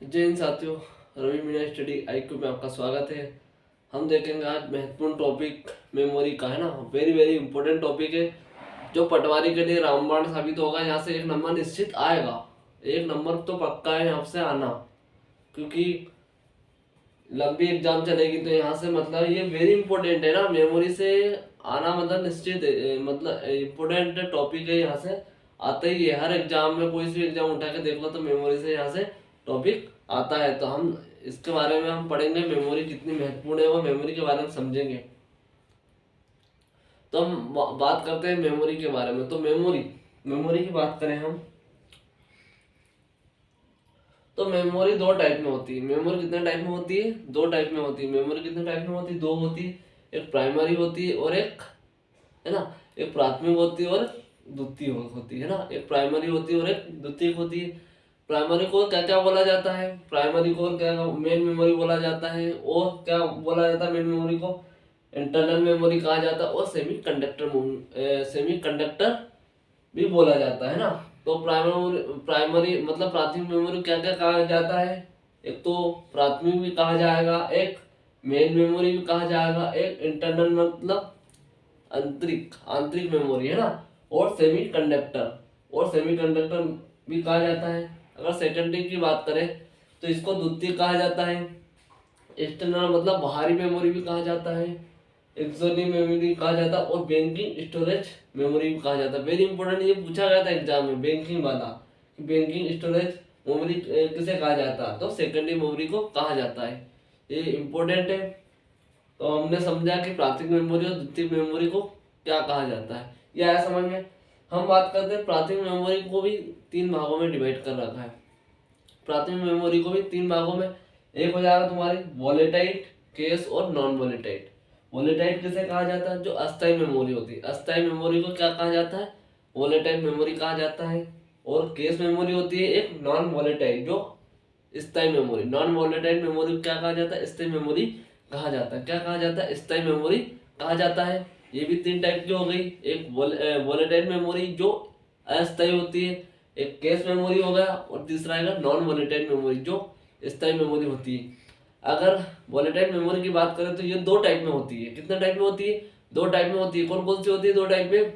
जय हिंद साथियों, Ravi Meena study IQ में आपका स्वागत है। हम देखेंगे आज महत्वपूर्ण टॉपिक मेमोरी का, है ना। वेरी वेरी इंपॉर्टेंट टॉपिक है जो पटवारी के लिए रामबाण साबित होगा। यहाँ से एक नंबर निश्चित आएगा, एक नंबर तो पक्का है यहाँ से आना, क्योंकि लंबी एग्जाम चलेगी तो यहाँ से मतलब ये वेरी इंपॉर्टेंट है ना। मेमोरी से आना मतलब निश्चित मतलब इम्पोर्टेंट टॉपिक है, यहाँ से आता ही है। हर एग्जाम में कोई सी एग्जाम उठा के देख लो तो मेमोरी से यहाँ से टॉपिक आता है। तो हम इसके बारे में हम पढ़ेंगे, मेमोरी कितनी महत्वपूर्ण है वो मेमोरी के बारे में समझेंगे। तो हम बात करते हैं मेमोरी के बारे में। तो मेमोरी मेमोरी की बात करें हम, तो मेमोरी दो टाइप में होती है। मेमोरी कितने टाइप में होती है? दो टाइप में होती है। मेमोरी कितने टाइप में होती है? दो होती है। एक प्राइमरी होती है और एक, है ना, एक प्राथमिक होती है और द्वितीय होती है ना। एक प्राइमरी होती है और एक द्वितीयक होती है। प्राइमरी को क्या क्या बोला जाता है? प्राइमरी को क्या मेन मेमोरी बोला जाता है। और क्या बोला जाता है मेन मेमोरी को? इंटरनल मेमोरी कहा जाता है। और सेमी कंडक्टर भी बोला जाता है ना। तो प्राइमरी प्राइमरी मतलब प्राथमिक मेमोरी क्या क्या कहा जाता है? एक तो प्राथमिक भी कहा जाएगा, एक मेन मेमोरी भी कहा जाएगा, एक इंटरनल मतलब आंतरिक आंतरिक मेमोरी, है ना। और सेमी कंडक्टर भी कहा जाता है। अगर सेकेंडरी की बात करें तो इसको द्वितीय कहा जाता है। एक्सटर्नल मतलब बाहरी मेमोरी भी कहा जाता है, एक्सटर्नल मेमोरी कहा जाता है, और बैंकिंग स्टोरेज मेमोरी भी कहा जाता है। वेरी इंपॉर्टेंट, ये पूछा गया था एग्जाम में बैंकिंग वाला, कि बैंकिंग स्टोरेज मेमोरी किसे कहा जाता है? तो सेकेंडरी मेमोरी को कहा जाता है। ये इंपॉर्टेंट है। तो हमने समझा कि प्राथमिक मेमोरी और द्वितीयक मेमोरी को क्या कहा जाता है, ये आया समझ में। हम बात करते हैं प्राथमिक मेमोरी को भी तीन भागों में डिवाइड कर रखा है। प्राथमिक मेमोरी को भी तीन भागों में, एक हो जाएगा तुम्हारी वॉलेटाइल, केस और नॉन वॉलेटाइल। वॉलेटाइल किसे कहा जाता है? जो अस्थायी मेमोरी होती है। अस्थायी मेमोरी को क्या कहा जाता है? वॉलेटाइल मेमोरी कहा जाता है। और केस मेमोरी होती है एक नॉन वॉलेटाइल, जो स्थायी मेमोरी। नॉन वॉलेटाइल मेमोरी को क्या कहा जाता है? स्थायी मेमोरी कहा जाता है। क्या कहा जाता है? स्थायी मेमोरी कहा जाता है। ये भी तीन टाइप की हो गई, एक वॉलेटाइल मेमोरी जो अस्थायी होती है, एक केस मेमोरी हो गया, और तीसरा है नॉन वॉलेटाइल मेमोरी जो स्थायी मेमोरी होती है। अगर वॉलेटाइल मेमोरी की बात करें तो ये दो टाइप में होती है। कितने टाइप में होती है? दो टाइप में होती है। कौन कौन सी होती है दो टाइप में?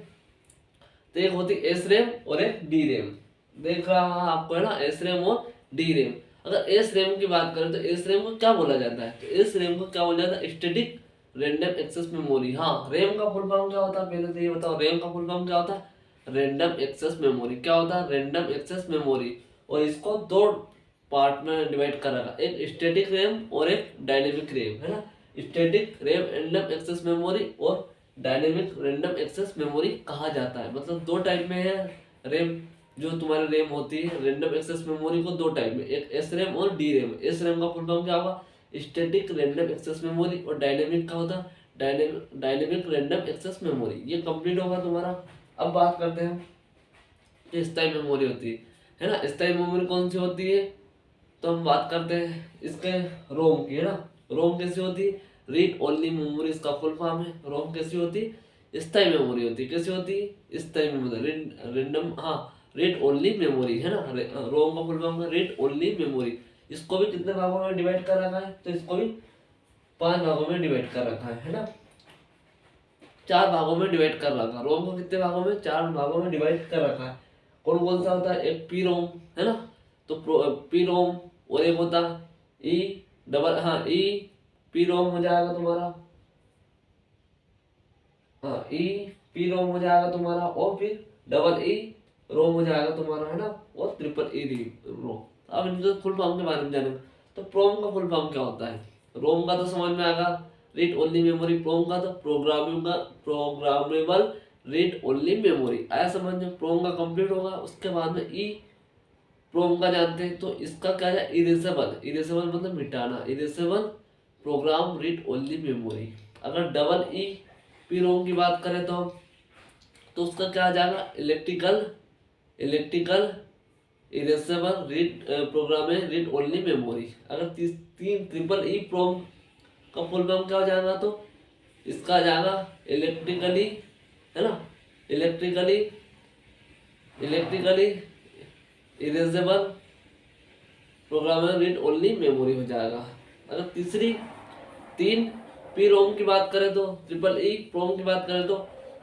तो एक होती है एस रैम और एक डी रैम। देख रहा आपको, है ना, एस रैम और डी रैम। अगर एस रैम की बात करें तो एस रैम को क्या बोला जाता है? तो एस रैम को क्या बोला जाता है? Static random access memory. हाँ, रैम का फुल फॉर्म क्या होता है पहले तो ये बताओ। रैम का फुल फॉर्म क्या होता है? Random access memory. क्या होता है? Random access memory. और इसको दो पार्ट में डिवाइड कर रखा, एक स्टैटिक रैम और एक डायनेमिक रैम, है ना। Static RAM random access memory और डायनेमिक रैंडम एक्सेस मेमोरी कहा जाता है। मतलब दो टाइप में है रैम। जो तुम्हारी रैम होती है रैंडम एक्सेस मेमोरी को दो टाइप में, एक एस रैम और डी रैम। एस रैम का फुल फॉर्म क्या होगा? Static random access memory. और डायनेमिक का होता है डायनेमिक रैंडम एक्सेस मेमोरी। ये कंप्लीट होगा तुम्हारा। अब बात करते हैं जो स्थायी मेमोरी होती है ना। स्थायी मेमोरी कौन सी होती है? तो हम बात करते हैं इसके रोम की, है ना। रोम कैसी होती है? रीड ओनली मेमोरी इसका फुल फॉर्म है। रोम कैसी होती है? स्थायी मेमोरी होती है। कैसी होती है? स्थायी मेमोरी, रैंडम, हाँ, रीड ओनली मेमोरी, है ना। रोम का फुल फॉर्म है रीड ओनली मेमोरी। इसको भी कितने भागों में डिवाइड कर रखा है? तो इसको भी पांच भागों में डिवाइड कर रखा है ना। चार भागों में डिवाइड कर रखा है। रोम को कितने भागों में? चार भागों में डिवाइड कर रखा है। कौन कौन सा होता है? एक पी रोम, है ना। तो पी रोम, और एक होता ई डबल, हाँ, ई पी रोम हो जाएगा तुम्हारा। हाँ, ई पी रोम हो जाएगा तुम्हारा, और फिर डबल ई रोम हो जाएगा तुम्हारा, है ना। और ट्रिपल ई रोम। अब इनके फुल फॉर्म के बारे में जाने। तो प्रोम का फुल फॉर्म क्या होता है? रोम का तो समझ में आएगा, रीड ओनली मेमोरी। प्रोम का तो प्रोग्रामेबल रीड ओनली मेमोरी। आया समझ में? प्रोम का कंप्लीट होगा। उसके बाद में ई प्रोम का जानते हैं, तो इसका क्या है? इरेसेबल। इरेसेबल मतलब मिटाना। Erasable program read only memory. अगर डबल ई पी रोम की बात करें तो उसका क्या आ जाएगा? इलेक्ट्रिकल इरेसेबल रीड प्रोग्राम है रीड ओनली मेमोरी। अगर तीन ट्रिपल ई प्रोम का फुल फॉर्म क्या हो जाएगा? तो इसका आ जाएगा इलेक्ट्रिकली, है ना, electrically electrically erasable programmable read only memory हो जाएगा। अगर तीसरी 3 पी रोम की बात करें तो, ट्रिपल ई प्रोम की बात करें तो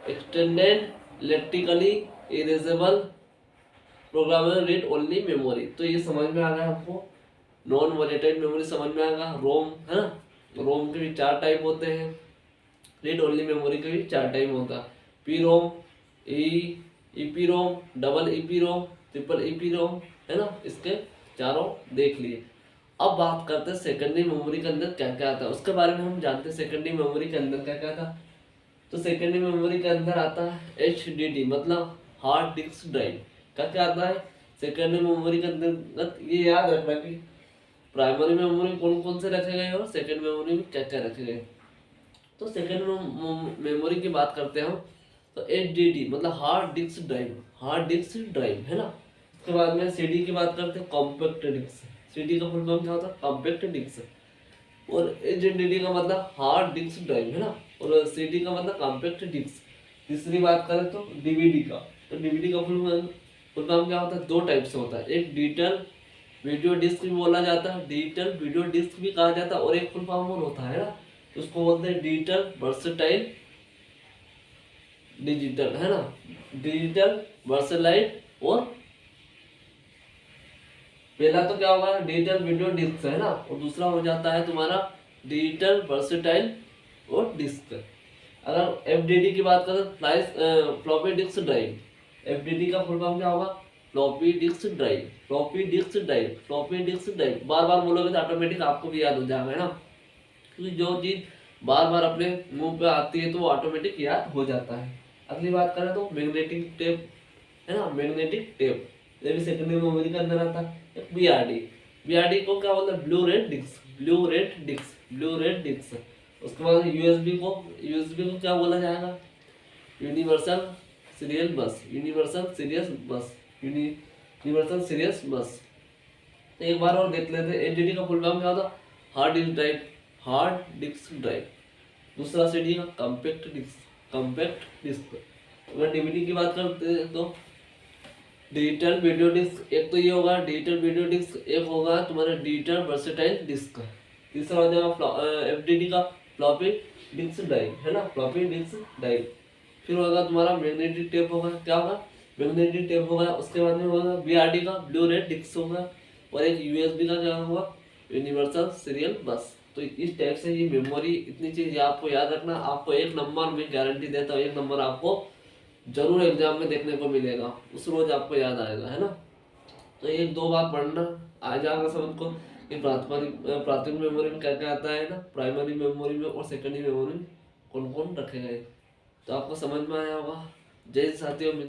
extended electrically erasable programmable read only memory. तो ये समझ में आ गया आपको। नॉन वोलेटाइल मेमोरी समझ में आएगा, रोम है ना, रोम के भी 4 टाइप होते हैं, रीड ओनली मेमोरी के भी 4 टाइप होता है, पी रोम, ईपी रोम, डबल ईपी रोम, ट्रिपल ईपी रोम, है ना। इसके चारों देख लिए। अब बात करते हैं सेकेंडरी मेमोरी के अंदर क्या क्या आता है, उसके बारे में हम जानते हैं। सेकेंडरी मेमोरी के अंदर क्या क्या था, तो सेकेंडरी मेमोरी के अंदर आता है HDD मतलब हार्ड डिस्क ड्राइव। क्या क्या आता है सेकेंडरी मेमोरी के अंतर्गत, ये याद रखना कि प्राइमरी मेमोरी कौन कौन से रखे गए और सेकेंड मेमोरी में क्या क्या रखे गए। तो सेकेंड मेमोरी की बात करते हैं हम, तो HDD मतलब hard disk drive, hard disk drive है ना। उसके बाद में CD की बात करते हैं, कॉम्पैक्ट डिस्क। CD का फुल फॉर्म क्या होता है, कॉम्पैक्ट डिस्क। और HDD का मतलब हार्ड डिस्क ड्राइव है ना, और CD का मतलब कॉम्पैक्ट डिस्क। तीसरी बात करें तो DVD का, तो DVD का फुल फॉर्म क्या होता है, 2 टाइप से होता है। एक डिजिटल वीडियो डिस्क भी बोला जाता है, डिजिटल वीडियो डिस्क भी कहा जाता है, और एक फुल फॉर्म और होता है ना, उसको बोलते हैं डिजिटल वर्सेटाइल डिजिटल, है ना, डिजिटल वर्सेटाइल। और पहला तो क्या होगा, डिजिटल वीडियो डिस्क है ना, और दूसरा हो जाता है तुम्हारा डिजिटल वर्सेटाइल और डिस्क। अगर FDD की बात करें, फ्लॉपी डिस्क ड्राइव, FDD का फुल फॉर्म क्या होगा, floppy disk drive, floppy disk drive, floppy disk drive. बार बार बोलोगे तो ऑटोमेटिक आपको भी याद हो जाएगा, है ना, क्योंकि जो चीज बार बार अपने मुंह पे आती है तो वो ऑटोमेटिक याद हो जाता है। अगली बात करें तो मैग्नेटिक टेप, है ना, मैग्नेटिक टेप, ये भी सेकेंडरी मेमोरी के अंदर आता है। एक BRD को क्या बोलते हैं, blue red disk, blue red disk, blue red disk. उसके बाद यूएसबी को क्या बोला जाएगा, यूनिवर्सल सीरियल बस, यूनिवर्सल सीरियल बस, यूनिवर्सल सीरियल बस। तो एक बार और देख लेते हैं, HDD का फुल फॉर्म क्या होता, hard disk drive, hard disk drive. दूसरा CD का कॉम्पैक्ट डिस्क, कॉम्पैक्ट डिस्क। अगर DVD की बात करते हैं तो डिजिटल वीडियो डिस्क, एक तो ये होगा डिजिटल वीडियो डिस्क, एक होगा तुम्हारा डिजिटल वर्सेटाइल डिस्क। तीसरा हो जाएगा FDD का फ्लॉपी डिस्क ड्राइव, है ना, फ्लॉपी डिस्क ड्राइव। फिर होगा तुम्हारा मैग्नेटिक टेप, होगा क्या होगा, मैग्नेटिक टेप होगा। उसके बाद में होगा BRD का ब्लू रेड डिस्क होगा, और एक USB का क्या होगा, यूनिवर्सल सीरियल बस। तो इस टाइप से ये मेमोरी, इतनी चीज आपको याद रखना। आपको 1 नंबर में गारंटी देता हूँ, 1 नंबर आपको जरूर एग्जाम में देखने को मिलेगा, उस रोज आपको याद आएगा, है ना। तो 1-2 बार पढ़ना आ जाएगा समझ को कि प्राथमिक मेमोरी में क्या क्या आता है ना, प्राइमरी मेमोरी में और सेकेंडरी मेमोरी में कौन कौन रखे गए। तो आपको समझ में आया होगा। जय साथियों।